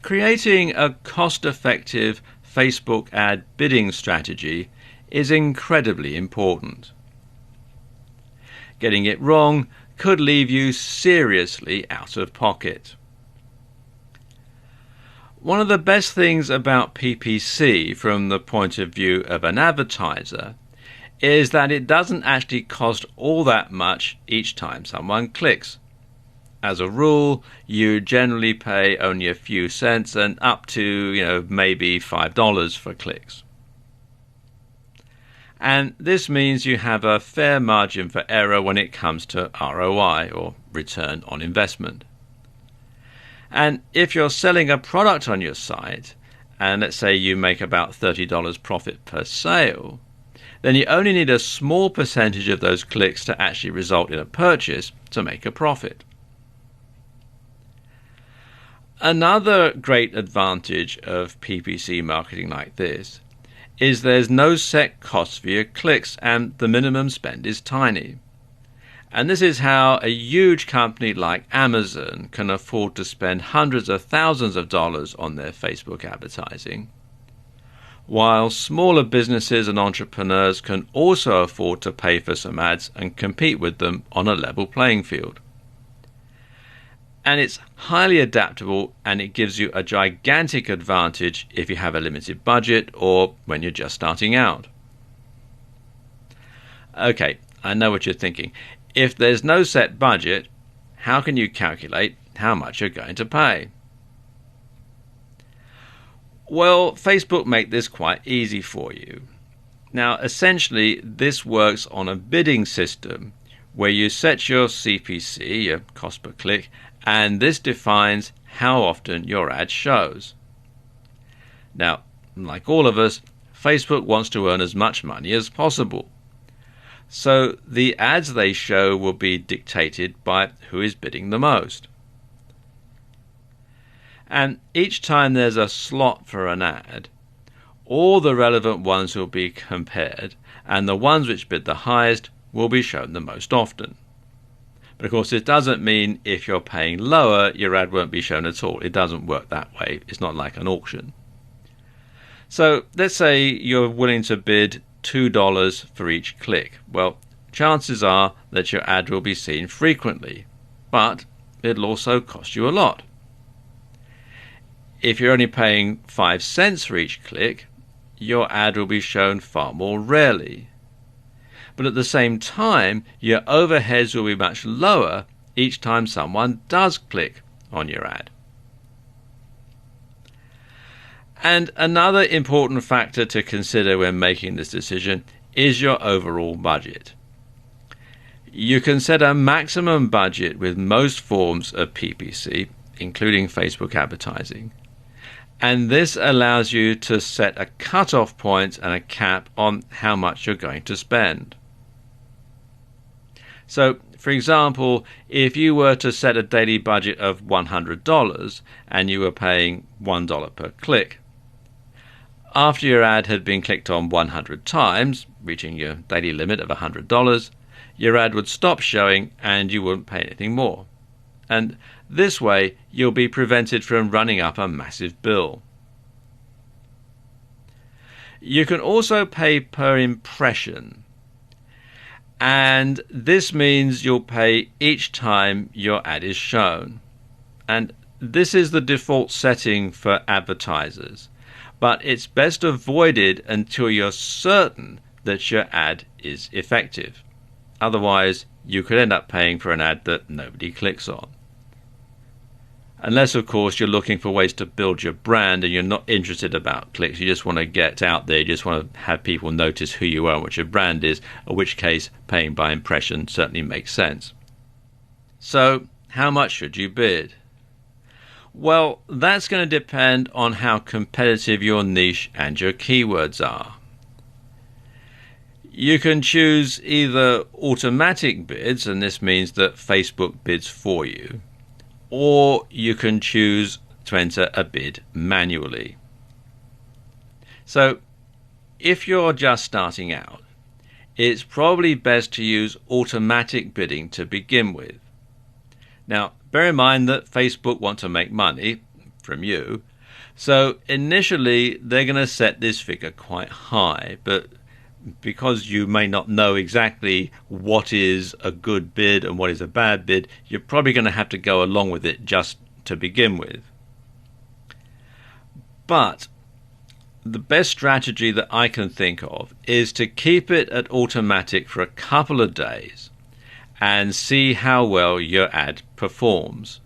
Creating a cost-effective Facebook ad bidding strategy is incredibly important. Getting it wrong could leave you seriously out of pocket. One of the best things about PPC from the point of view of an advertiser is that it doesn't actually cost all that much each time someone clicks. As a rule, you generally pay only a few cents and up to, maybe $5 for clicks. And this means you have a fair margin for error when it comes to ROI, or return on investment. And if you're selling a product on your site, and let's say you make about $30 profit per sale, then you only need a small percentage of those clicks to actually result in a purchase to make a profit. Another great advantage of PPC marketing like this is there's no set cost for your clicks and the minimum spend is tiny. And this is how a huge company like Amazon can afford to spend hundreds of thousands of dollars on their Facebook advertising, while smaller businesses and entrepreneurs can also afford to pay for some ads and compete with them on a level playing field. And it's highly adaptable, and it gives you a gigantic advantage if you have a limited budget or when you're just starting out. Okay, I know what you're thinking. If there's no set budget, how can you calculate how much you're going to pay? Well, Facebook make this quite easy for you. Now, essentially, this works on a bidding system where you set your CPC, your cost per click, and this defines how often your ad shows. Now, like all of us, Facebook wants to earn as much money as possible. So the ads they show will be dictated by who is bidding the most. And each time there's a slot for an ad, all the relevant ones will be compared, and the ones which bid the highest will be shown the most often. But of course, it doesn't mean if you're paying lower, your ad won't be shown at all. It doesn't work that way. It's not like an auction. So let's say you're willing to bid $2 for each click. Well, chances are that your ad will be seen frequently, but it'll also cost you a lot. If you're only paying 5 cents for each click, your ad will be shown far more rarely. But at the same time, your overheads will be much lower each time someone does click on your ad. And another important factor to consider when making this decision is your overall budget. You can set a maximum budget with most forms of PPC, including Facebook advertising. And this allows you to set a cut-off point and a cap on how much you're going to spend. So, for example, if you were to set a daily budget of $100 and you were paying $1 per click, after your ad had been clicked on 100 times, reaching your daily limit of $100, your ad would stop showing and you wouldn't pay anything more. And this way, you'll be prevented from running up a massive bill. You can also pay per impression. And this means you'll pay each time your ad is shown. And this is the default setting for advertisers. But it's best avoided until you're certain that your ad is effective. Otherwise, you could end up paying for an ad that nobody clicks on. Unless, of course, you're looking for ways to build your brand and you're not interested about clicks. You just want to get out there. You just want to have people notice who you are and what your brand is, in which case paying by impression certainly makes sense. So, how much should you bid? Well, that's going to depend on how competitive your niche and your keywords are. You can choose either automatic bids, and this means that Facebook bids for you, or you can choose to enter a bid manually. So, if you're just starting out, it's probably best to use automatic bidding to begin with. Now, bear in mind that Facebook want to make money from you, So initially, they're going to set this figure quite high, but because you may not know exactly what is a good bid and what is a bad bid, you're probably going to have to go along with it just to begin with. But the best strategy that I can think of is to keep it at automatic for a couple of days and see how well your ad performs,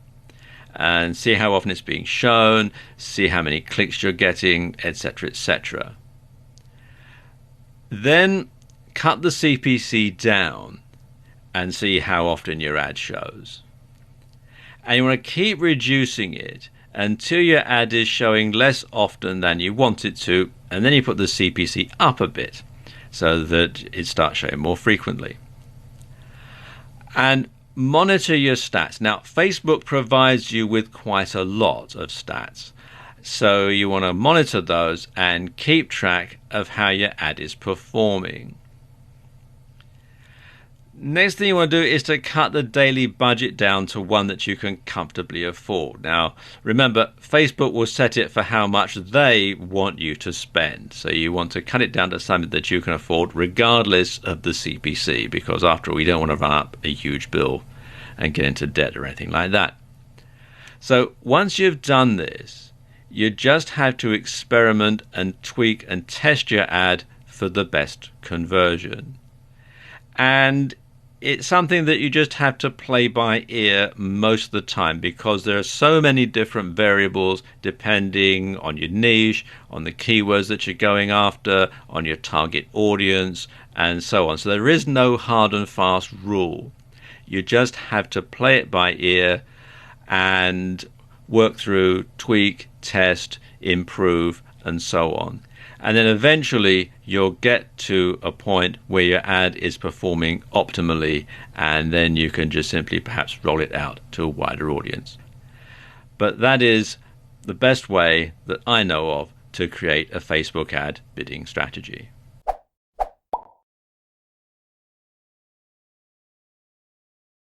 and see how often it's being shown, see how many clicks you're getting, etc., etc. Then cut the CPC down and see how often your ad shows. And you want to keep reducing it until your ad is showing less often than you want it to, and then you put the CPC up a bit so that it starts showing more frequently. And monitor your stats. Now, Facebook provides you with quite a lot of stats, so you want to monitor those and keep track of how your ad is performing. Next thing you want to do is to cut the daily budget down to one that you can comfortably afford. Now, remember, Facebook will set it for how much they want you to spend. So you want to cut it down to something that you can afford regardless of the CPC, because after all, we don't want to run up a huge bill and get into debt or anything like that. So once you've done this, you just have to experiment and tweak and test your ad for the best conversion. And it's something that you just have to play by ear most of the time, because there are so many different variables depending on your niche, on the keywords that you're going after, on your target audience, and so on. So there is no hard and fast rule. You just have to play it by ear and work through, tweak, test, improve, and so on. And then eventually you'll get to a point where your ad is performing optimally, and then you can just simply perhaps roll it out to a wider audience. But that is the best way that I know of to create a Facebook ad bidding strategy.